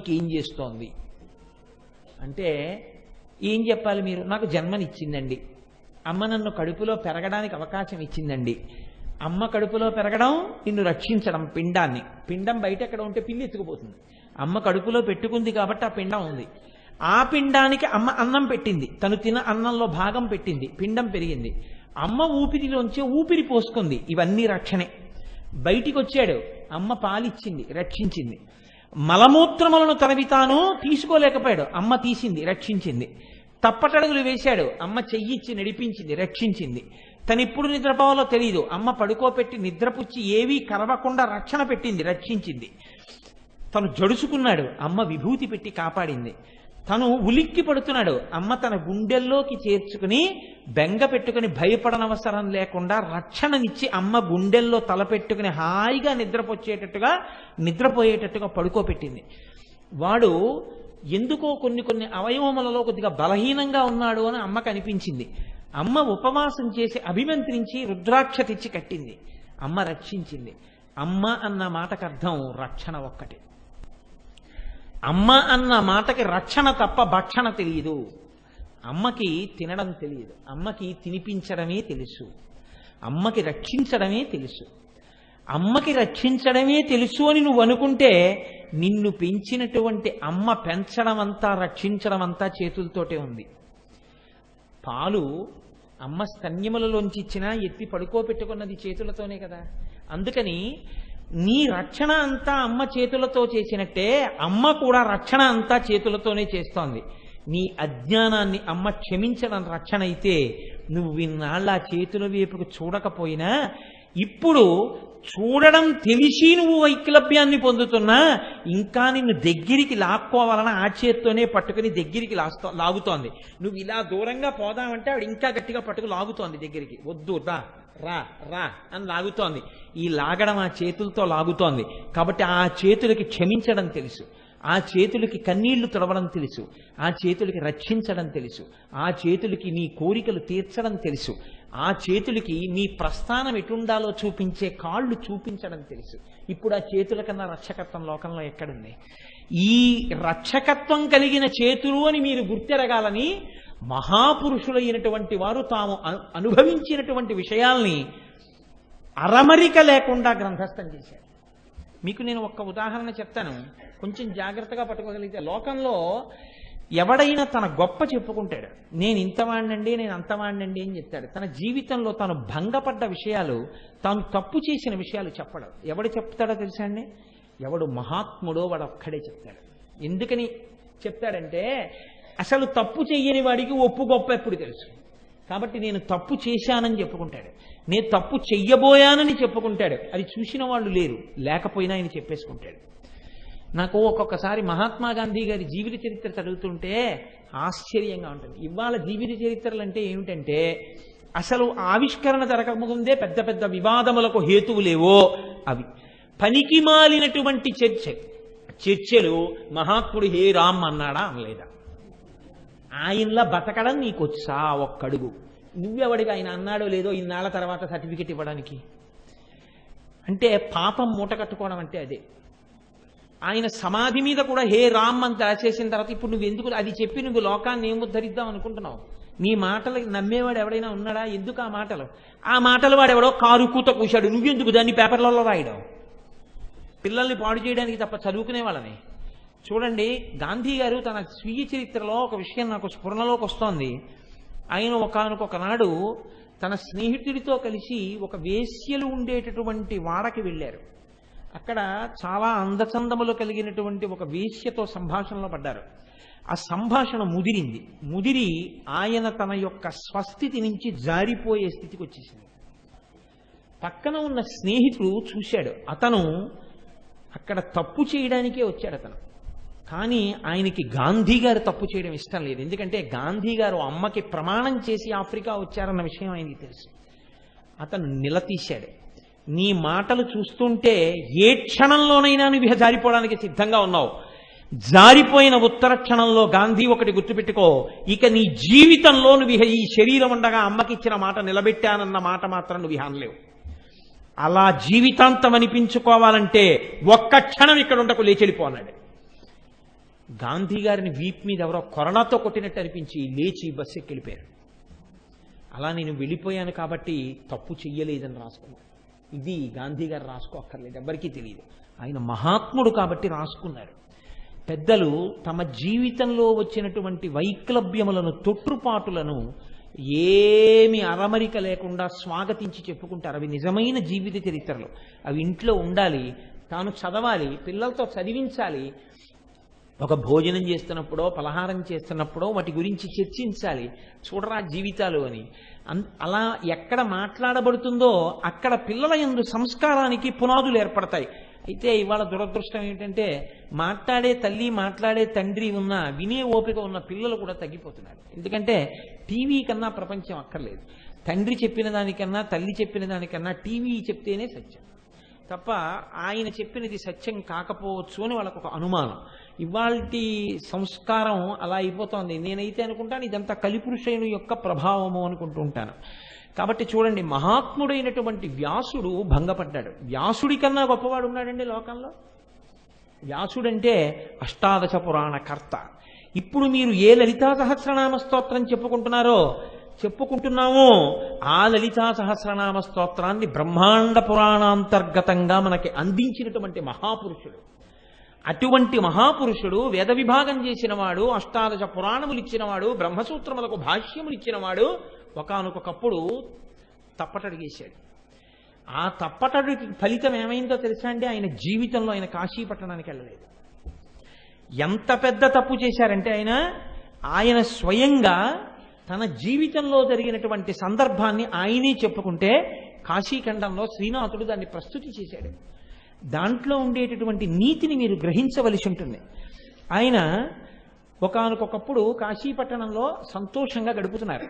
నీకేం చేస్తోంది అంటే ఏం చెప్పాలి మీరు? నాకు జన్మనిచ్చిందండి, అమ్మ నన్ను కడుపులో పెరగడానికి అవకాశం ఇచ్చిందండి. అమ్మ కడుపులో పెరగడం, నిన్ను రక్షించడం, పిండం బయట ఎక్కడ ఉంటే పిల్లి ఎత్తుకుపోతుంది. అమ్మ కడుపులో పెట్టుకుంది కాబట్టి ఆ పిండం ఉంది. ఆ పిండానికి అమ్మ అన్నం పెట్టింది, తను తిన అన్నంలో భాగం పెట్టింది, పిండం పెరిగింది. అమ్మ ఊపిరిలోంచి ఊపిరి పోసుకుంది, ఇవన్నీ రక్షణే. బయటికి వచ్చాడు, అమ్మ పాలిచ్చింది, రక్షించింది. మలమూత్రములను తనవితాను తీసుకోలేకపోయాడు, అమ్మ తీసింది, రక్షించింది. తప్పటడుగులు వేశాడు, అమ్మ చెయ్యిచ్చి నడిపించింది, రక్షించింది. తనిప్పుడు నిద్రపోవాలో తెలియదు, అమ్మ పడుకోపెట్టి నిద్రపుచ్చి ఏవీ కరవకుండా రక్షణ పెట్టింది, రక్షించింది. తను జడుచుకున్నాడు, అమ్మ విభూతి పెట్టి కాపాడింది. తను ఉలిక్కి పడుతున్నాడు, అమ్మ తన గుండెల్లోకి చేర్చుకుని బెంగ పెట్టుకుని భయపడనవసరం లేకుండా రక్షణనిచ్చి అమ్మ గుండెల్లో తలపెట్టుకుని హాయిగా నిద్రపోయేటట్టుగా పడుకోపెట్టింది. వాడు ఎందుకో కొన్ని అవయవములలో కొద్దిగా బలహీనంగా ఉన్నాడు అని అమ్మకు అనిపించింది. అమ్మ ఉపవాసం చేసి అభిమంత్రించి రుద్రాక్ష తెచ్చి కట్టింది, అమ్మ రక్షించింది. అమ్మ అన్న మాటకు అర్థం రక్షణ ఒక్కటే. అమ్మ అన్న మాటకి రక్షణ తప్ప భక్షణ తెలియదు. అమ్మకి తినడం తెలియదు, అమ్మకి తినిపించడమే తెలుసు, అమ్మకి రక్షించడమే తెలుసు. అమ్మకి రక్షించడమే తెలుసు అని నువ్వు అనుకుంటే నిన్ను పెంచినటువంటి అమ్మ పెంచడం అంతా రక్షించడం అంతా చేతులతోటే ఉంది. పాలు అమ్మ స్తన్యములలోంచి ఇచ్చినా ఎత్తి పడుకోబెట్టుకున్నది చేతులతోనే కదా. అందుకని నీ రక్షణ అంతా అమ్మ చేతులతో చేసినట్టే అమ్మ కూడా రక్షణ అంతా చేతులతోనే చేస్తోంది. నీ అజ్ఞానాన్ని అమ్మ క్షమించడం రక్షణ అయితే నువ్వు ఇన్నాళ్ళ చేతుల వైపుకు చూడకపోయినా ఇప్పుడు చూడడం తెలిసి నువ్వు వైకలభ్యాన్ని పొందుతున్నా ఇంకా నిన్ను దగ్గరికి లాక్కోవాలని ఆ చేత్తోనే పట్టుకుని దగ్గరికి లాగుతోంది. నువ్వు ఇలా దూరంగా పోదామంటే ఆవిడ ఇంకా గట్టిగా పట్టుకు లాగుతోంది దగ్గరికి. వద్దు, రా రా రా అని లాగుతోంది. ఈ లాగడం ఆ చేతులతో లాగుతోంది కాబట్టి ఆ చేతులకి క్షమించడం తెలుసు, ఆ చేతులకి కన్నీళ్లు తుడవడం తెలుసు, ఆ చేతులకి రక్షించడం తెలుసు, ఆ చేతులకి నీ కోరికలు తీర్చడం తెలుసు, ఆ చేతులకి నీ ప్రస్థానం ఎటుండాలో చూపించే కాళ్ళు చూపించడం తెలుసు. ఇప్పుడు ఆ చేతుల కన్నా రక్షకత్వం లోకంలో ఎక్కడుంది? ఈ రక్షకత్వం కలిగిన చేతులు అని మీరు గుర్తెరగాలని మహాపురుషులైనటువంటి వారు తాము అనుభవించినటువంటి విషయాల్ని అరమరిక లేకుండా గ్రంథస్థం చేశారు. మీకు నేను ఒక్క ఉదాహరణ చెప్తాను, కొంచెం జాగ్రత్తగా పట్టుకోగలిగితే. లోకంలో ఎవడైనా తన గొప్ప చెప్పుకుంటాడు, నేను ఇంతవాణ్ణండి, నేను అంతవాణ్ణండి అని చెప్తాడు. తన జీవితంలో తాను భంగపడ్డ విషయాలు, తాను తప్పు చేసిన విషయాలు చెప్పడం. ఎవడు చెప్తాడో తెలుసా అండి? ఎవడు మహాత్ముడో వాడు ఒక్కడే చెప్తాడు. ఎందుకని చెప్తాడంటే అసలు తప్పు చెయ్యని వాడికి ఒప్పు గొప్ప ఎప్పుడు తెలుసు. కాబట్టి నేను తప్పు చేశానని చెప్పుకుంటాడు, నేను తప్పు చెయ్యబోయానని చెప్పుకుంటాడు. అది చూసిన వాళ్ళు లేరు, లేకపోయినా ఆయన చెప్పేసుకుంటాడు. నాకు ఒక్కొక్కసారి మహాత్మా గాంధీ గారి జీవిత చరిత్ర చదువుతుంటే ఆశ్చర్యంగా ఉంటుంది. ఇవాళ జీవిత చరిత్రలు అంటే ఏమిటంటే అసలు ఆవిష్కరణ జరగకముందే పెద్ద పెద్ద వివాదములకు హేతువులేవో అవి పనికి మాలినటువంటి చర్చలు. మహాత్ముడు హే రామ్ అన్నాడా అనలేదా? ఆయనలా బతకడం నీకొచ్చా? ఒక్కడుగు. నువ్వెవడిగా ఆయన అన్నాడో లేదో ఇన్నాళ్ల తర్వాత సర్టిఫికెట్ ఇవ్వడానికి? అంటే పాపం మూట కట్టుకోవడం అంటే అదే. ఆయన సమాధి మీద కూడా హే రామ్ అని రాసేసిన తర్వాత ఇప్పుడు నువ్వు ఎందుకు అది చెప్పి నువ్వు లోకాన్ని ఏం ఉద్ధరిద్దాం అనుకుంటున్నావు? నీ మాటలకి నమ్మేవాడు ఎవడైనా ఉన్నాడా? ఎందుకు ఆ మాటలు? ఆ మాటలు వాడెవడో కారు కూత కూశాడు, నువ్వెందుకు దాన్ని పేపర్లలో రాయడం? పిల్లల్ని పాడు చేయడానికి తప్ప చదువుకునే వాళ్ళని. చూడండి, గాంధీ గారు తన స్వీయ చరిత్రలో ఒక విషయం నాకు స్ఫురణలోకి వస్తోంది. ఆయన ఒకనొకనాడు తన స్నేహితుడితో కలిసి ఒక వేశ్యలు ఉండేటటువంటి వాడకి వెళ్ళారు. అక్కడ చాలా అందచందములు కలిగినటువంటి ఒక వేశ్యతో సంభాషణలో పడ్డారు. ఆ సంభాషణ ముదిరి ఆయన తన యొక్క స్వస్థితి నుంచి జారిపోయే స్థితికి వచ్చేసింది. పక్కన ఉన్న స్నేహితుడు చూశాడు, అతను అక్కడ తప్పు చేయడానికే వచ్చాడు అతను. కానీ ఆయనకి గాంధీ గారు తప్పు చేయడం ఇష్టం లేదు. ఎందుకంటే గాంధీ గారు అమ్మకి ప్రమాణం చేసి ఆఫ్రికా వచ్చారన్న విషయం ఆయనకి తెలుసు. అతను నిలదీశాడు, నీ మాటలు చూస్తుంటే ఏ క్షణంలోనైనా నువ్వు జారిపోవడానికి సిద్ధంగా ఉన్నావు. జారిపోయిన ఉత్తర క్షణంలో గాంధీ ఒకటి గుర్తుపెట్టుకో, ఇక నీ జీవితంలో నువ్వు ఈ శరీరం ఉండగా అమ్మకిచ్చిన మాట నిలబెట్టానన్న మాట మాత్రం నువ్వు అనలేవు. అలా జీవితాంతం అనిపించుకోవాలంటే ఒక్క క్షణం ఇక్కడ ఉండకు, లేచెళ్ళిపోన్నాడు. గాంధీ గారిని వీప్ మీద ఎవరో కొరడాతో కొట్టినట్టు అనిపించి లేచి బస్సు ఎక్కి వెళ్ళిపోయారు. అలా నేను వెళ్ళిపోయాను కాబట్టి తప్పు చెయ్యలేదని రాసుకున్నాను. ఇది గాంధీ గారు రాసుకోక్కర్లేదు, ఎవరికీ తెలియదు. ఆయన మహాత్ముడు కాబట్టి రాసుకున్నారు. పెద్దలు తమ జీవితంలో వచ్చినటువంటి వైక్లభ్యములను, తొట్టుపాటులను ఏమి అరమరిక లేకుండా స్వాగతించి చెప్పుకుంటారు. అవి నిజమైన జీవిత చరిత్రలు. అవి ఇంట్లో ఉండాలి, తాను చదవాలి, పిల్లలతో చదివించాలి. ఒక భోజనం చేస్తున్నప్పుడో పలహారం చేస్తున్నప్పుడో వాటి గురించి చర్చించాలి. చూడరా జీవితాలు అని. అలా ఎక్కడ మాట్లాడబడుతుందో అక్కడ పిల్లల యందు సంస్కారానికి పునాదులు ఏర్పడతాయి. అయితే ఇవాళ దురదృష్టం ఏమిటంటే మాట్లాడే తల్లి, మాట్లాడే తండ్రి ఉన్న, వినే ఓపిక ఉన్న పిల్లలు కూడా తగ్గిపోతున్నారు. ఎందుకంటే టీవీ కన్నా ప్రపంచం అక్కర్లేదు. తండ్రి చెప్పిన దానికన్నా, తల్లి చెప్పిన దానికన్నా టీవీ చెప్తేనే సత్యం తప్ప ఆయన చెప్పినది సత్యం కాకపోవచ్చు అని వాళ్ళకు ఒక అనుమానం. ఇవాల్టి సంస్కారం అలా అయిపోతోంది. నేనైతే అనుకుంటాను ఇదంతా కలిపురుషుని యొక్క ప్రభావము అనుకుంటూ ఉంటాను. కాబట్టి చూడండి, మహాత్ముడైనటువంటి వ్యాసుడు భంగపడ్డాడు. వ్యాసుడి కన్నా గొప్పవాడు ఉన్నాడండి లోకంలో. వ్యాసుడంటే అష్టాదశ పురాణ కర్త. ఇప్పుడు మీరు ఏ లలితా సహస్రనామ స్తోత్రం చెప్పుకుంటున్నామో ఆ లలితా సహస్రనామ స్తోత్రాన్ని బ్రహ్మాండ పురాణాంతర్గతంగా మనకి అందించినటువంటి మహాపురుషుడు. అటువంటి మహాపురుషుడు వేద విభాగం చేసినవాడు, అష్టాదశ పురాణములు ఇచ్చినవాడు, బ్రహ్మసూత్రములకు భాష్యములు ఇచ్చినవాడు ఒకానొకప్పుడు తప్పటడిగేశాడు. ఆ తప్పటడికి ఫలితం ఏమైందో తెలుసా అండి? ఆయన జీవితంలో ఆయన కాశీ పట్టణానికి వెళ్ళలేదు. ఎంత పెద్ద తప్పు చేశారంటే ఆయన స్వయంగా తన జీవితంలో జరిగినటువంటి సందర్భాన్ని ఆయనే చెప్పుకుంటే కాశీఖండంలో శ్రీనాథుడు దాన్ని ప్రస్తుతి చేశాడు. దాంట్లో ఉండేటటువంటి నీతిని మీరు గ్రహించవలసి ఉంటుంది. ఆయన ఒకానొకప్పుడు కాశీపట్టణంలో సంతోషంగా గడుపుతున్నారు,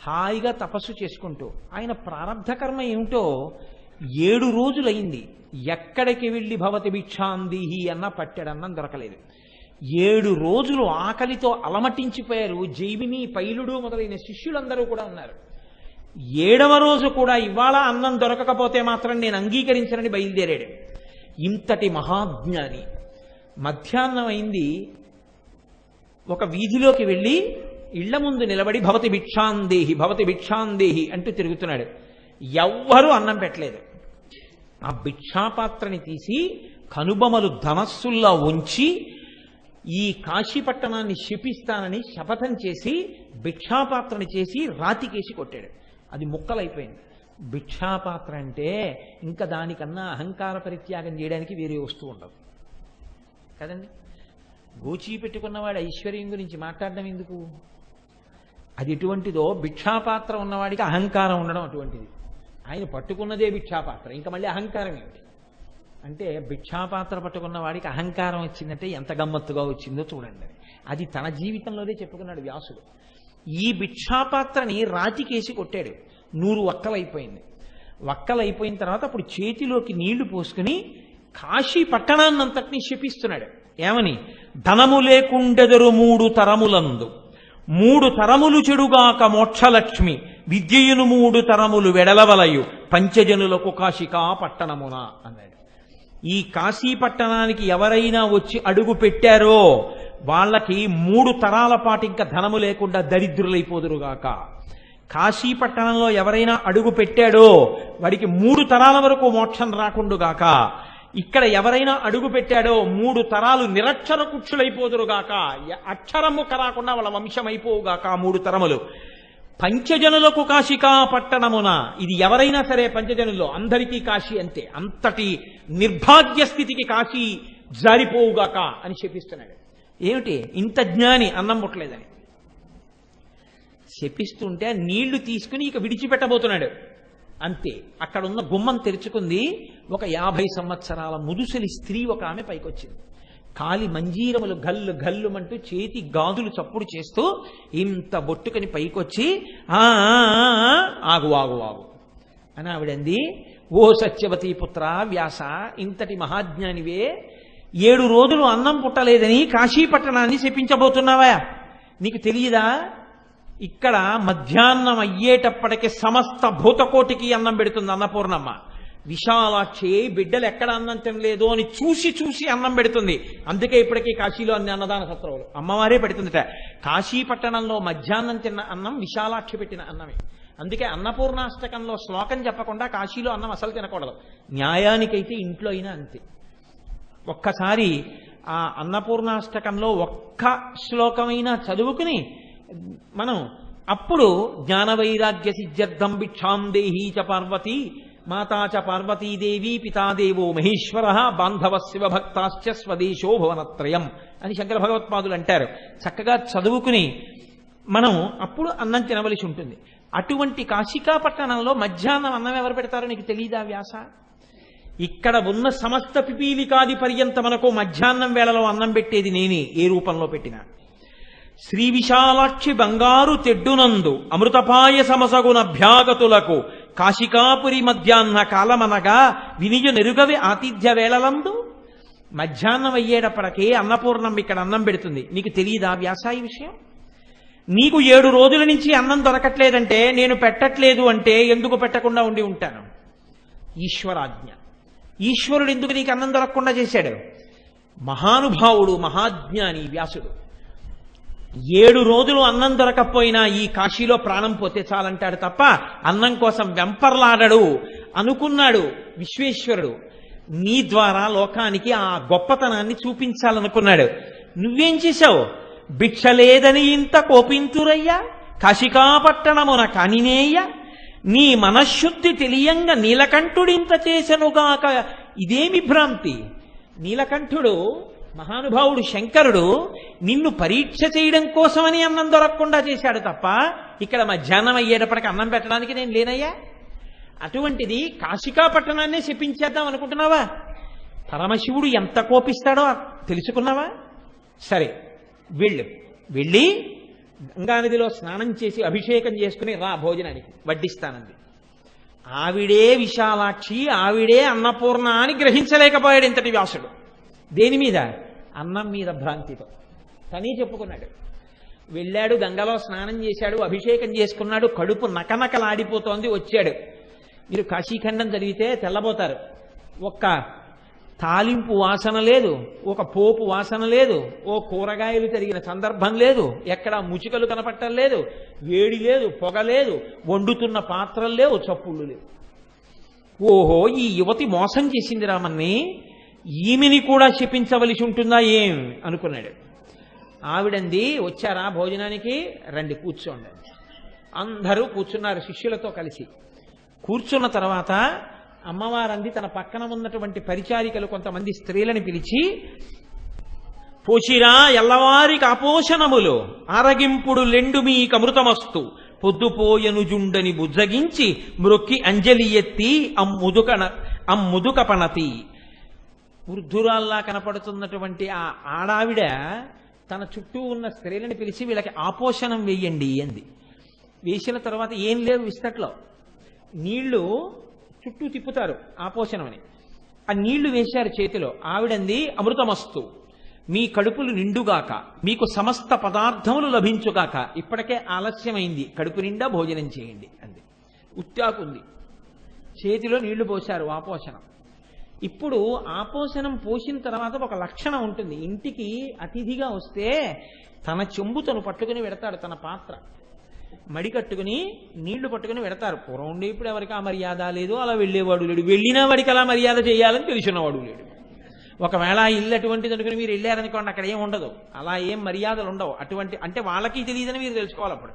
హాయిగా తపస్సు చేసుకుంటూ. ఆయన ప్రారబ్ధ కర్మ ఏమిటో 7 రోజులైంది. ఎక్కడికి వెళ్ళి భవతి భిక్షాందిహి అన్న పట్టెడన్నం దొరకలేదు. 7 రోజులు ఆకలితో అలమటించిపోయారు. జైమిని, పైలుడు మొదలైన శిష్యులందరూ కూడా ఉన్నారు. 7వ రోజు కూడా ఇవాళ అన్నం దొరకకపోతే మాత్రం నేను అంగీకరించనని బయలుదేరాడు. ఇంతటి మహాజ్ఞాని. మధ్యాహ్నం అయింది, ఒక వీధిలోకి వెళ్ళి ఇళ్ల ముందు నిలబడి భవతి భిక్షాందేహి, భవతి భిక్షాందేహి అంటూ తిరుగుతున్నాడు. ఎవ్వరూ అన్నం పెట్టలేదు. ఆ భిక్షాపాత్రని తీసి కనుబొమలు ధనస్సుల్లా ఉంచి ఈ కాశీపట్టణాన్ని శపిస్తానని శపథం చేసి భిక్షాపాత్రని చేసి రాతికేసి కొట్టాడు. అది ముక్కలైపోయింది. భిక్షాపాత్ర అంటే ఇంకా దానికన్నా అహంకార పరిత్యాగం చేయడానికి వేరే వస్తువు ఉండదు కదండి. గోచీ పెట్టుకున్నవాడు ఐశ్వర్యం గురించి మాట్లాడడం ఎందుకు? అది ఎటువంటిదో భిక్షాపాత్ర ఉన్నవాడికి అహంకారం ఉండడం అటువంటిది. ఆయన పట్టుకున్నదే భిక్షాపాత్ర, ఇంకా మళ్ళీ అహంకారం ఏమిటి? అంటే భిక్షాపాత్ర పట్టుకున్న వాడికి అహంకారం వచ్చిందంటే ఎంత గమ్మత్తుగా వచ్చిందో చూడండి. అది తన జీవితంలోనే చెప్పుకున్నాడు వ్యాసుడు. ఈ భిక్షాపాత్రని రాతికేసి కొట్టాడు. 100 వక్కలైపోయింది. వక్కలైపోయిన తర్వాత అప్పుడు చేతిలోకి నీళ్లు పోసుకుని కాశీ పట్టణాన్నంతటినీ శపిస్తున్నాడు. ఏమని? ధనము లేకుండెదరు 3 తరములందు, 3 తరములు చెడుగాక మోక్షలక్ష్మి, విద్యయును 3 తరములు వెడలవలయు, పంచజనులకు కాశికా పట్టణమున అన్నాడు. ఈ కాశీ పట్టణానికి ఎవరైనా వచ్చి అడుగు పెట్టారో వాళ్ళకి 3 తరాల పాటు ఇంకా ధనము లేకుండా దరిద్రులైపోదురుగాక. కాశీ పట్టణంలో ఎవరైనా అడుగు పెట్టాడో వాడికి 3 తరాల వరకు మోక్షం రాకుండుగాక. ఇక్కడ ఎవరైనా అడుగు పెట్టాడో 3 తరాలు నిరక్షర కుక్షులైపోదురుగాక, అక్షరము రాకుండా వాళ్ళ వంశం అయిపోవుగాక 3 తరములు. పంచజనులకు కాశికా పట్టణమున, ఇది ఎవరైనా సరే పంచజనుల్లో అందరికీ కాశీ అంతే, అంతటి నిర్భాగ్య స్థితికి కాశీ జారిపోవుగాక అని శపిస్తున్నాడు. ఏమిటి ఇంత జ్ఞాని అన్నం పుట్టలేదని శపిస్తుంటే నీళ్లు తీసుకుని ఇక విడిచిపెట్టబోతున్నాడు. అంతే, అక్కడున్న గుమ్మం తెరుచుకుంది. ఒక 50 సంవత్సరాల ముదుసలి స్త్రీ ఒక ఆమె పైకొచ్చింది. కాలి మంజీరములు గల్లు గల్లుమంటూ చేతి గాజులు చప్పుడు చేస్తూ ఇంత బొట్టుకని పైకొచ్చి ఆగు ఆగు ఆగు అని ఆవిడంది. ఓ సత్యవతీ పుత్ర వ్యాస, ఇంతటి మహాజ్ఞానివే 7 రోజులు అన్నం పుట్టలేదని కాశీపట్టణాన్ని శపించబోతున్నావా? నీకు తెలియదా? ఇక్కడ మధ్యాహ్నం అయ్యేటప్పటికి సమస్త భూతకోటికి అన్నం పెడుతుంది అన్నపూర్ణమ్మ. విశాలాక్షి బిడ్డలు ఎక్కడ అన్నం తినలేదు అని చూసి చూసి అన్నం పెడుతుంది. అందుకే ఇప్పటికీ కాశీలో అన్ని అన్నదాన సత్రములు అమ్మవారే పెడుతుందిట. కాశీ పట్టణంలో మధ్యాహ్నం తిన్న అన్నం విశాలాక్షి పెట్టిన అన్నమే. అందుకే అన్నపూర్ణాష్టకంలో శ్లోకం చెప్పకుండా కాశీలో అన్నం అసలు తినకూడదు. న్యాయానికైతే ఇంట్లో అయినా అంతే. ఒక్కసారి ఆ అన్నపూర్ణాష్టకంలో ఒక్క శ్లోకమైనా చదువుకుని మనం అప్పుడు జ్ఞానవైరాగ్య సిద్ధ్యర్థం భిక్షాం దేహీ చ పార్వతీ మాతా చ పార్వతీదేవి పితాదేవో మహేశ్వర బాంధవ శివభక్తాశ్చ స్వదేశో భువనత్రయం అని శంకర భగవత్పాదులు అంటారు. చక్కగా చదువుకుని మనం అప్పుడు అన్నం తినవలసి ఉంటుంది. అటువంటి కాశికాపట్టణంలో మధ్యాహ్నం అన్నం ఎవరు పెడతారో నీకు తెలీదా వ్యాస? ఇక్కడ ఉన్న సమస్త పిపీలికాది పర్యంతమనకు మధ్యాహ్నం వేళలో అన్నం పెట్టేది నేనే, ఏ రూపంలో పెట్టినా. శ్రీ విశాలాక్షి బంగారు తెడ్డునందు అమృతపాయ సమసగున అభ్యాగతులకు కాశికాపురి మధ్యాహ్న కాలమనగా వినియు నెరుగవి ఆతిథ్య వేళలందు. మధ్యాహ్నం అయ్యేటప్పటికే అన్నపూర్ణం ఇక్కడ అన్నం పెడుతుంది. నీకు తెలియదా వ్యాసాయి విషయం? నీకు 7 రోజుల నుంచి అన్నం దొరకట్లేదంటే, నేను పెట్టట్లేదు అంటే ఎందుకు పెట్టకుండా ఉండి ఉంటాను? ఈశ్వరాజ్ఞ. ఈశ్వరుడు ఎందుకు నీకు అన్నం దొరకకుండా చేశాడు? మహానుభావుడు, మహాజ్ఞాని వ్యాసుడు 7 రోజులు అన్నం దొరకపోయినా ఈ కాశీలో ప్రాణం పోతే చాలంటాడు తప్ప అన్నం కోసం వెంపర్లాడడు అనుకున్నాడు విశ్వేశ్వరుడు. నీ ద్వారా లోకానికి ఆ గొప్పతనాన్ని చూపించాలనుకున్నాడు. నువ్వేం చేశావు? భిక్ష లేదని ఇంత కోపింతురయ్యా కాశికాపట్టణమున కానినేయ, నీ మనశ్శుద్ధి తెలియంగా నీలకంఠుడింత చేసెనుగాక ఇదేమి భ్రాంతి. నీలకంఠుడు మహానుభావుడు శంకరుడు నిన్ను పరీక్ష చేయడం కోసమని అన్నం దొరకకుండా చేశాడు తప్ప ఇక్కడ మధ్యాహ్నం అయ్యేటప్పటికి అన్నం పెట్టడానికి నేను లేనయ్యా. అటువంటిది కాశికాపట్టణాన్నే శపించేద్దాం అనుకుంటున్నావా? పరమశివుడు ఎంత కోపిస్తాడో తెలుసుకున్నావా? సరే వెళ్ళి గంగానదిలో స్నానం చేసి అభిషేకం చేసుకుని రా భోజనానికి వడ్డిస్తానంది. ఆవిడే విశాలాక్షి, ఆవిడే అన్నపూర్ణ అని గ్రహించలేకపోయాడు ఇంతటి వ్యాసుడు. దేని మీద? అన్నం మీద భ్రాంతితో. తనీ చెప్పుకున్నాడు. వెళ్ళాడు, గంగలో స్నానం చేశాడు, అభిషేకం చేసుకున్నాడు, కడుపు నకనకలాడిపోతోంది. వచ్చాడు. మీరు కాశీఖండం చదివితే తెల్లబోతారు. ఒక్క తాలింపు వాసన లేదు, ఒక పోపు వాసన లేదు, ఓ కూరగాయలు తరిగిన సందర్భం లేదు, ఎక్కడ ముచికలు కనపట్టం లేదు, వేడి లేదు, పొగ లేదు, వండుతున్న పాత్రలు లేవు, చప్పుళ్ళు లేవు. ఓహో, ఈ యువతి మోసం చేసింది రామన్ని, ఈమెని కూడా శపించవలసి ఉంటుందా ఏం అనుకున్నాడు. ఆవిడంది, వచ్చారా భోజనానికి? రండి కూర్చోండి. అందరూ కూర్చున్నారు శిష్యులతో కలిసి. కూర్చున్న తర్వాత అమ్మవారంది తన పక్కన ఉన్నటువంటి పరిచారికలు కొంతమంది స్త్రీలను పిలిచి, పోషిరా ఎల్లవారికి అపోషణములు ఆరగింపుడు లెండు మీ కమృతమస్తు పొద్దుపోయను జుండని బుజ్జగించి మ్రొక్కి అంజలి ఎత్తి అమ్ముదుక పణతి. వృద్ధురాల్లా కనపడుతున్నటువంటి ఆ ఆడావిడ తన చుట్టూ ఉన్న స్త్రీలను పిలిచి వీళ్ళకి ఆపోషణం వేయండి అంది. వేసిన తర్వాత ఏం లేవు విస్తట్లో, నీళ్లు చుట్టూ తిప్పుతారు ఆపోషణం అని. ఆ నీళ్లు వేశారు చేతిలో. ఆవిడంది, అమృతమస్తు, మీ కడుపులు నిండుగాక, మీకు సమస్త పదార్థములు లభించుగాక, ఇప్పటికే ఆలస్యమైంది, కడుపు నిండా భోజనం చేయండి అంది. ఉత్యాకుంది. చేతిలో నీళ్లు పోశారు ఆపోషణం. ఇప్పుడు ఆపోషణం పోసిన తర్వాత ఒక లక్షణం ఉంటుంది. ఇంటికి అతిథిగా వస్తే తన చెంబు తను పట్టుకుని వెడతాడు, తన పాత్ర మడి కట్టుకుని నీళ్లు పట్టుకుని వెడతారు. పూర్వం ఉండే ఇప్పుడు ఎవరికి ఆ మర్యాద లేదు, అలా వెళ్ళేవాడు లేడు. వెళ్ళినా వాడికి అలా మర్యాద చేయాలని తెలిసినవాడు లేడు. ఒకవేళ ఇల్లు అటువంటిది అనుకుని మీరు వెళ్ళారనుకోండి, అక్కడ ఏం ఉండదు, అలా ఏం మర్యాదలు ఉండవు. అటువంటి అంటే వాళ్ళకి తెలియదని మీరు తెలుసుకోవాలి. అప్పుడు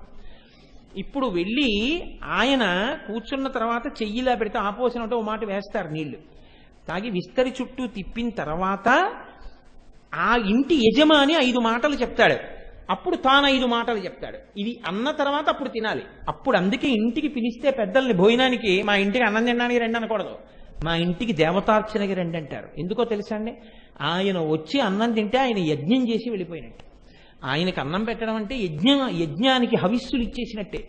ఇప్పుడు వెళ్ళి ఆయన కూర్చున్న తర్వాత చెయ్యిలా పెడితే ఆపోషణ అంటే ఓ మాట వేస్తారు నీళ్లు తాగి విస్తరి చుట్టూ తిప్పిన తర్వాత ఆ ఇంటి యజమాని 5 మాటలు చెప్తాడు. అప్పుడు తాను 5 మాటలు చెప్తాడు. ఇది అన్న తర్వాత అప్పుడు తినాలి. అప్పుడు అందుకే ఇంటికి పిలిస్తే పెద్దల్ని భోజనానికి, మా ఇంటికి అన్నం తినడానికి రండి అనకూడదు, మా ఇంటికి దేవతార్చనకి రండి అంటారు. ఎందుకో తెలుసా అండి? ఆయన వచ్చి అన్నం తింటే ఆయన యజ్ఞం చేసి వెళ్ళిపోయినట్టు. ఆయనకు అన్నం పెట్టడం అంటే యజ్ఞానికి హవిస్సులు ఇచ్చేసినట్టే.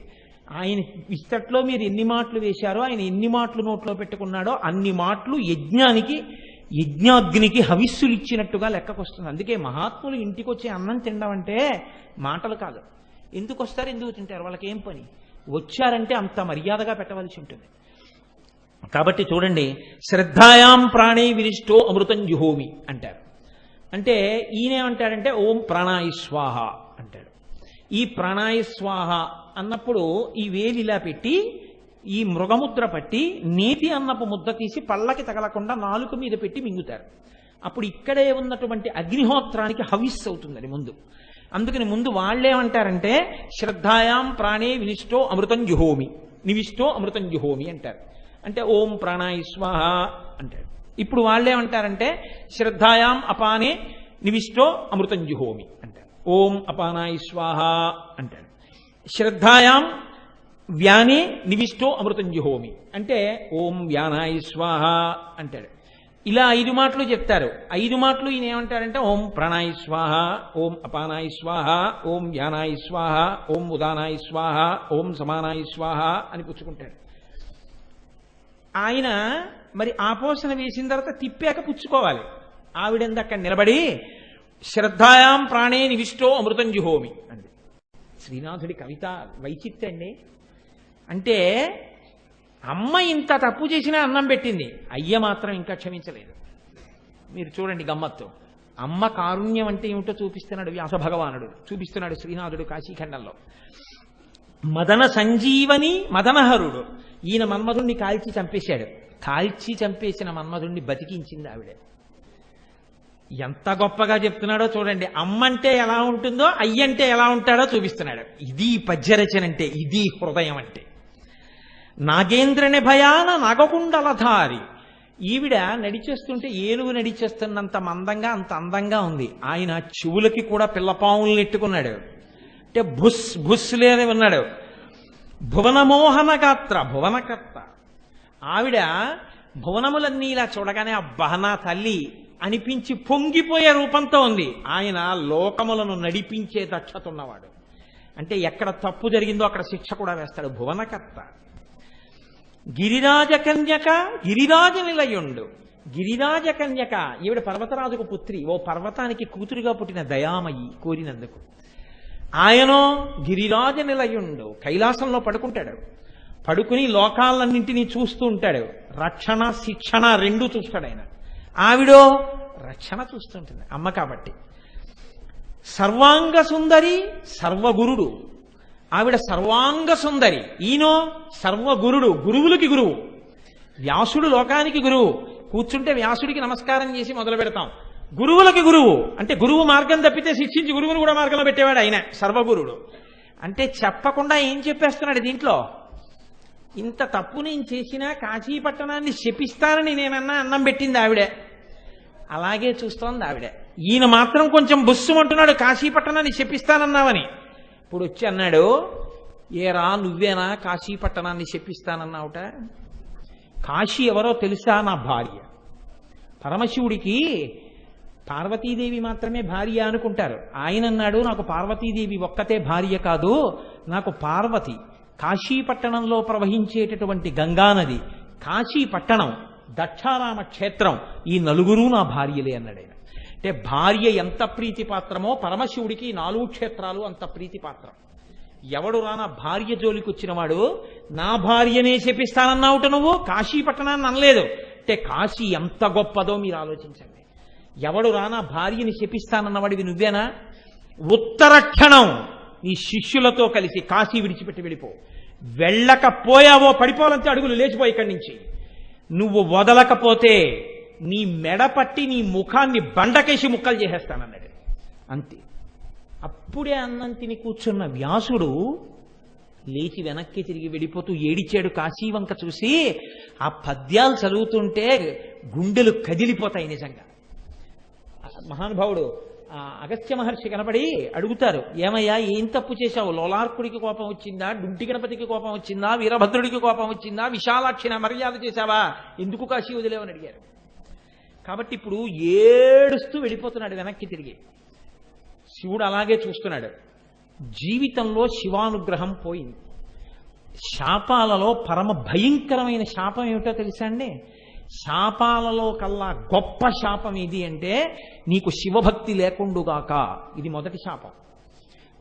ఆయన విస్తట్లో మీరు ఎన్ని మాటలు వేశారో, ఆయన ఎన్ని మాటలు నోట్లో పెట్టుకున్నాడో అన్ని మాటలు యజ్ఞాగ్నికి హవిస్సులు ఇచ్చినట్టుగా లెక్కకొస్తుంది. అందుకే మహాత్ములు ఇంటికి వచ్చి అన్నం తినడం అంటే మాటలు కాదు. ఎందుకు వస్తారు, ఎందుకు తింటారు, వాళ్ళకి ఏం పని? వచ్చారంటే అంత మర్యాదగా పెట్టవలసి ఉంటుంది. కాబట్టి చూడండి, శ్రద్ధాయాం ప్రాణే వినిష్టో అమృతం జుహోమి అంటారు. అంటే ఈయనేమంటాడంటే ఓం ప్రాణాయ స్వాహ అంటాడు. ఈ ప్రాణాయ స్వాహ అన్నప్పుడు ఈ వేలు ఇలా పెట్టి ఈ మృగముద్ర పట్టి నేతి అన్నపు ముద్ద తీసి పళ్ళకి తగలకుండా నాలుక మీద పెట్టి మింగుతారు. అప్పుడు ఇక్కడే ఉన్నటువంటి అగ్నిహోత్రానికి హవిస్సు అవుతుందని ముందు. అందుకని ముందు వాళ్ళేమంటారంటే శ్రద్ధాయాం ప్రాణే వినిష్టో అమృతం జుహోమి, నివిష్టో అమృతం జుహోమి అంటారు. అంటే ఓం ప్రాణాయ స్వాహ అంటాడు. ఇప్పుడు వాళ్ళేమంటారంటే శ్రద్ధాయాం అపానే నివిష్టో అమృతం జుహోమి అంటారు. ఓం అపానాయ స్వాహ అంటాడు. శ్రద్ధాయాం వ్యానే నివిష్టో అమృతం జుహోమి అంటే ఓం వ్యానాయ స్వాహ అంటాడు. ఇలా 5 మాటలు చెప్తారు. 5 మాటలు ఈయన ఏమంటాడంటే ఓం ప్రాణాయ స్వాహ, ఓం అపానాయ స్వాహ, ఓం వ్యానాయ స్వాహ, ఓం ఉదానాయ స్వాహ, ఓం సమానాయ స్వాహ అని పుచ్చుకుంటాడు. ఆయన మరి ఆపోషణ వేసిన తర్వాత తిప్పాక పుచ్చుకోవాలి. ఆవిడంది అక్కడ నిలబడి శ్రద్ధాయాం ప్రాణే నివిష్టో అమృతం జుహోమి అంది. శ్రీనాథుడి కవిత వైచిత్రండి. అంటే అమ్మ ఇంత తప్పు చేసినా అన్నం పెట్టింది, అయ్య మాత్రం ఇంకా క్షమించలేదు. మీరు చూడండి గమ్మత్తు. అమ్మ కారుణ్యం అంటే ఏమిటో చూపిస్తున్నాడు వ్యాస భగవానుడు, చూపిస్తున్నాడు శ్రీనాథుడు కాశీఖండంలో. మదన సంజీవని మదనహరుడు, ఈయన మన్మధుణ్ణి కాల్చి చంపేశాడు. కాల్చి చంపేసిన మన్మధుణ్ణి బతికించింది ఆవిడే. ఎంత గొప్పగా చెప్తున్నాడో చూడండి. అమ్మంటే ఎలా ఉంటుందో అయ్యంటే ఎలా ఉంటాడో చూపిస్తున్నాడు. ఇది పద్యరచన అంటే, ఇది హృదయం అంటే. నాగేంద్రని భయాన నాగకుండలధారి, ఈవిడ నడిచేస్తుంటే ఏనుగు నడిచేస్తున్నంత మందంగా అంత అందంగా ఉంది. ఆయన చెవులకి కూడా పిల్లపాములు నెట్టుకున్నాడు. అంటే భుస్ భుస్ లేని ఉన్నాడు. భువనమోహన గాత్ర, భువనకర్త. ఆవిడ భువనములన్నీ ఇలా చూడగానే అబ్బా నా తల్లి అనిపించి పొంగిపోయే రూపంతో ఉంది. ఆయన లోకములను నడిపించే దక్షత ఉన్నవాడు. అంటే ఎక్కడ తప్పు జరిగిందో అక్కడ శిక్ష కూడా వేస్తాడు. భువనకర్త. గిరిరాజ కన్యక, గిరిరాజ నిలయుండు. గిరిరాజ కన్యక, ఈవిడ పర్వతరాజుకు పుత్రి. ఓ పర్వతానికి కూతురుగా పుట్టిన దయామయి కోరినందుకు. ఆయనో గిరిరాజ నిలయుండు, కైలాసంలో పడుకుంటాడు. పడుకుని లోకాలన్నింటినీ చూస్తూ ఉంటాడు. రక్షణ శిక్షణ రెండూ చూస్తాడు ఆయన. ఆవిడో రక్షణ చూస్తుంటుంది, అమ్మ కాబట్టి. సర్వాంగ సుందరి, సర్వగురుడు. ఆవిడ సర్వాంగ సుందరి, ఈయనో సర్వగురుడు, గురువులకి గురువు. వ్యాసుడు లోకానికి గురువు. కూర్చుంటే వ్యాసుడికి నమస్కారం చేసి మొదలు పెడతాం. గురువులకి గురువు అంటే గురువు మార్గం తప్పితే శిక్షించి గురువును కూడా మార్గంలో పెట్టేవాడు ఆయన, సర్వగురుడు. అంటే చెప్పకుండా ఏం చెప్పేస్తున్నాడు దీంట్లో? ఇంత తప్పు నేను చేసినా కాశీపట్టణాన్ని శపిస్తానని నేనన్నా అన్నం పెట్టింది ఆవిడే. అలాగే చూస్తోంది ఆవిడే. ఈయన మాత్రం కొంచెం బుస్సు అంటున్నాడు, కాశీపట్టణాన్ని శపిస్తానన్నావని. ఇప్పుడు వచ్చి అన్నాడు, ఏరా నువ్వేనా కాశీపట్టణాన్ని శపిస్తానన్నావుట? కాశీ ఎవరో తెలుసా? నా భార్య. పరమశివుడికి పార్వతీదేవి మాత్రమే భార్య అనుకుంటారు. ఆయన అన్నాడు, నాకు పార్వతీదేవి ఒక్కతే భార్య కాదు, నాకు పార్వతి, కాశీపట్టణంలో ప్రవహించేటటువంటి గంగానది, కాశీపట్టణం, దక్షారామ క్షేత్రం, ఈ నలుగురు నా భార్యలే అన్నాడు ఆయన. అంటే భార్య ఎంత ప్రీతిపాత్రమో పరమశివుడికి 4 క్షేత్రాలు అంత ప్రీతిపాత్రం. ఎవడు రానా భార్య జోలికి వచ్చినవాడు నా భార్యనే శపిస్తానన్నావుట, నువ్వు కాశీపట్టణాన్ని అనలేదు. అంటే కాశీ ఎంత గొప్పదో మీరు ఆలోచించండి. ఎవడు రానా భార్యని శపిస్తానన్నవాడివి నువ్వేనా? ఉత్తరక్షణం నీ శిష్యులతో కలిసి కాశీ విడిచిపెట్టి వెళ్ళిపో. వెళ్ళకపోయావో పడిపోవాలంటే అడుగులు లేచిపోయి ఇక్కడి నుంచి. నువ్వు వదలకపోతే నీ మెడ పట్టి నీ ముఖాన్ని బండకేసి ముక్కలు చేసేస్తానన్నాడు. అంతే. అప్పుడే అన్నం తిని కూర్చున్న వ్యాసుడు లేచి వెనక్కి తిరిగి వెళ్ళిపోతూ ఏడిచాడు కాశీ వంక చూసి. ఆ పద్యాలు చదువుతుంటే గుండెలు కదిలిపోతాయి నిజంగా. మహానుభావుడు అగస్త్య మహర్షి కనపడి అడుగుతారు, ఏమయ్యా ఏం తప్పు చేశావు? లోలార్కుడికి కోపం వచ్చిందా? డుంటి గణపతికి కోపం వచ్చిందా? వీరభద్రుడికి కోపం వచ్చిందా? విశాలాక్షిని మర్యాద చేశావా? ఎందుకు కాశీ వదిలేవని అడిగారు. కాబట్టి ఇప్పుడు ఏడుస్తూ వెళ్ళిపోతున్నాడు వెనక్కి తిరిగి. శివుడు అలాగే చూస్తున్నాడు. జీవితంలో శివానుగ్రహం పోయింది. శాపాలలో పరమ భయంకరమైన శాపం ఏమిటో తెలుసా అండి? శాపాలలో కల్లా గొప్ప శాపం ఏది అంటే నీకు శివభక్తి లేకుండుగాక. ఇది మొదటి శాపం.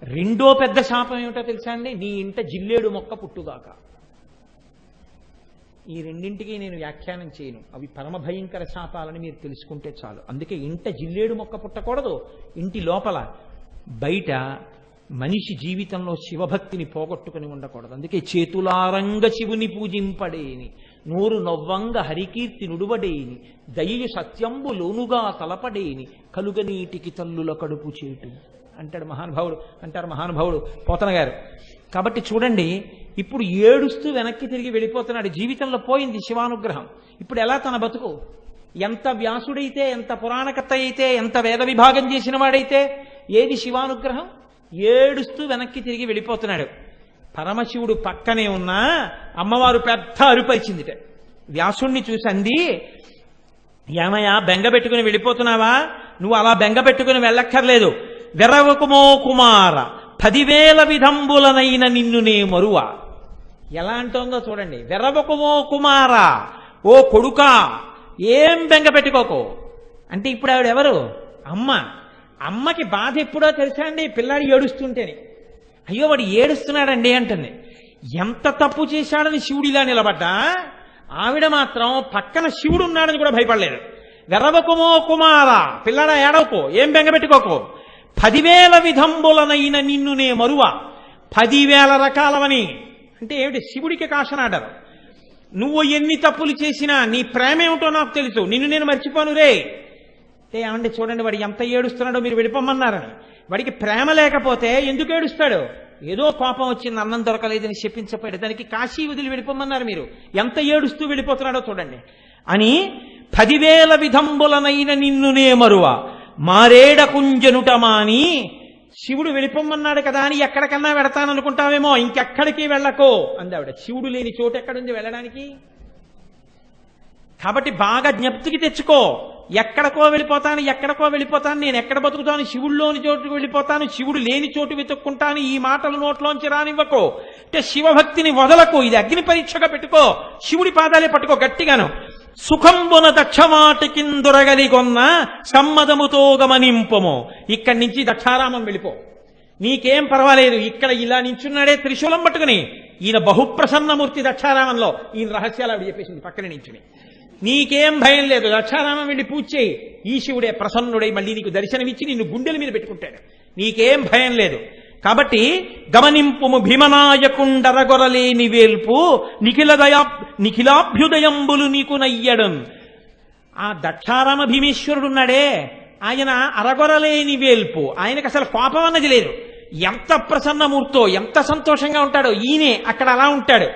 రెండో పెద్ద శాపం ఏమిటో తెలుసా అండి? నీ ఇంట జిల్లేడు మొక్క పుట్టుగాక. ఈ రెండింటికి నేను వ్యాఖ్యానం చేయను, అవి పరమ భయంకర శాపాలని మీరు తెలుసుకుంటే చాలు. అందుకే ఇంట జిల్లేడు మొక్క పుట్టకూడదు, ఇంటి లోపల బయట మనిషి జీవితంలో శివభక్తిని పోగొట్టుకుని ఉండకూడదు. అందుకే చేతులారంగ శివుని పూజింపడేని, నూరు నవ్వంగ హరికీర్తి నుడువడేని, దయయు సత్యంబు లోనుగా తలపడేని, కలుగనీటికి తల్లుల కడుపు చేటు అంటారు మహానుభావుడు పోతన గారు. కాబట్టి చూడండి, ఇప్పుడు ఏడుస్తూ వెనక్కి తిరిగి వెళ్ళిపోతున్నాడు. జీవితంలో పోయింది శివానుగ్రహం. ఇప్పుడు ఎలా తన బతుకు? ఎంత వ్యాసుడైతే, ఎంత పురాణకర్త అయితే, ఎంత వేద విభాగం చేసిన వాడైతే ఏది శివానుగ్రహం? ఏడుస్తూ వెనక్కి తిరిగి వెళ్ళిపోతున్నాడు. పరమశివుడు పక్కనే ఉన్నా అమ్మవారు పెద్ద అరుపరిచిందిట. వ్యాసుణ్ణి చూసి అంది, ఏమయ్యా బెంగ పెట్టుకుని వెళ్ళిపోతున్నావా? నువ్వు అలా బెంగ పెట్టుకుని వెళ్ళక్కర్లేదు. వెరవకుమో కుమార 10,000 విధంబులనైన నిన్ను నే మరువా. ఎలా అంటోందో చూడండి. వెరవకుమో కుమార, ఓ కొడుకా ఏం బెంగ పెట్టుకోకు అంటే ఇప్పుడు ఆవిడెవరు? అమ్మ. అమ్మకి బాధ ఎప్పుడో తెలుసా అండి? పిల్లాడు ఏడుస్తుంటేనే, అయ్యో వాడు ఏడుస్తున్నాడండి అంటుంది. ఎంత తప్పు చేశాడని శివుడు ఇలా నిలబడ్డా ఆవిడ మాత్రం పక్కన శివుడు ఉన్నాడని కూడా భయపడలేదు. వెరవకుమో కుమార, పిల్లాడా ఏడవకు, ఏం బెంగ పెట్టుకోకు. 10,000 విధంబులనైన నిన్ను నే మరువ. 10,000 రకాలవని అంటే ఏమిటి? శివుడికి కాషనాడరు. నువ్వు ఎన్ని తప్పులు చేసినా నీ ప్రేమ ఏమిటో నాకు తెలుసు, నిన్ను నేను మర్చిపోను రే. ఏమంటే చూడండి, వాడు ఎంత ఏడుస్తున్నాడో మీరు వెళ్ళిపోమన్నారని. వాడికి ప్రేమ లేకపోతే ఎందుకు ఏడుస్తాడు? ఏదో కోపం వచ్చింది, అన్నం దొరకలేదని చెప్పించపోయాడు, దానికి కాశీ వదిలి వెళ్ళిపోమన్నారు మీరు. ఎంత ఏడుస్తూ వెళ్ళిపోతున్నాడో చూడండి అని. 10,000 విధంబులనైన నిన్ను నే మరువ మారేడ కుంజనుట మాని. శివుడు వెళ్ళిపోమన్నాడు కదా అని ఎక్కడికన్నా వెడతాననుకుంటావేమో, ఇంకెక్కడికి వెళ్ళకో అందావిడ. శివుడు లేని చోటు ఎక్కడుంది వెళ్ళడానికి? కాబట్టి బాగా జ్ఞప్తికి తెచ్చుకో. ఎక్కడికో వెళ్ళిపోతాను, నేను ఎక్కడ బతుకుతాను? శివుడులోని చోటుకు వెళ్ళిపోతాను, శివుడు లేని చోటు వెతుక్కుంటాను. ఈ మాటలు నోట్లోంచి రానివ్వకో. అంటే శివభక్తిని వదలకు. ఇది అగ్ని పరీక్షగా పెట్టుకో. శివుడి పాదాలే పట్టుకో గట్టిగాను. సుఖంబున దక్షమాటి కిందొరగలిగొన్న సమ్మదముతో గమనింపము. ఇక్కడి నుంచి దక్షారామం వెళ్ళిపో, నీకేం పర్వాలేదు. ఇక్కడ ఇలా నించున్నాడే త్రిశూలం పట్టుకుని, ఈయన బహుప్రసన్నమూర్తి దక్షారామంలో. ఈయన రహస్యాలు ఆవిడ చెప్పేసింది పక్కన నించుని. నీకేం భయం లేదు, దక్షారామం వెళ్ళి పూజ చేయి. ఈ శివుడే ప్రసన్నుడై మళ్ళీ నీకు దర్శనమిచ్చి నిన్ను గుండెల మీద పెట్టుకుంటాడు. నీకేం భయం లేదు. కాబట్టి గమనింపుము భీమనాయకుండరగొరలేని వేల్పు నిఖిలాభ్యుదయంబులు నీకు నయ్యడం. ఆ దక్షారామ భీమేశ్వరుడున్నాడే, ఆయన అరగొరలేని వేల్పు. ఆయనకు అసలు కోపం అన్నది లేదు. ఎంత ప్రసన్నమూర్తో, ఎంత సంతోషంగా ఉంటాడో ఈయనే అక్కడ అలా ఉంటాడు.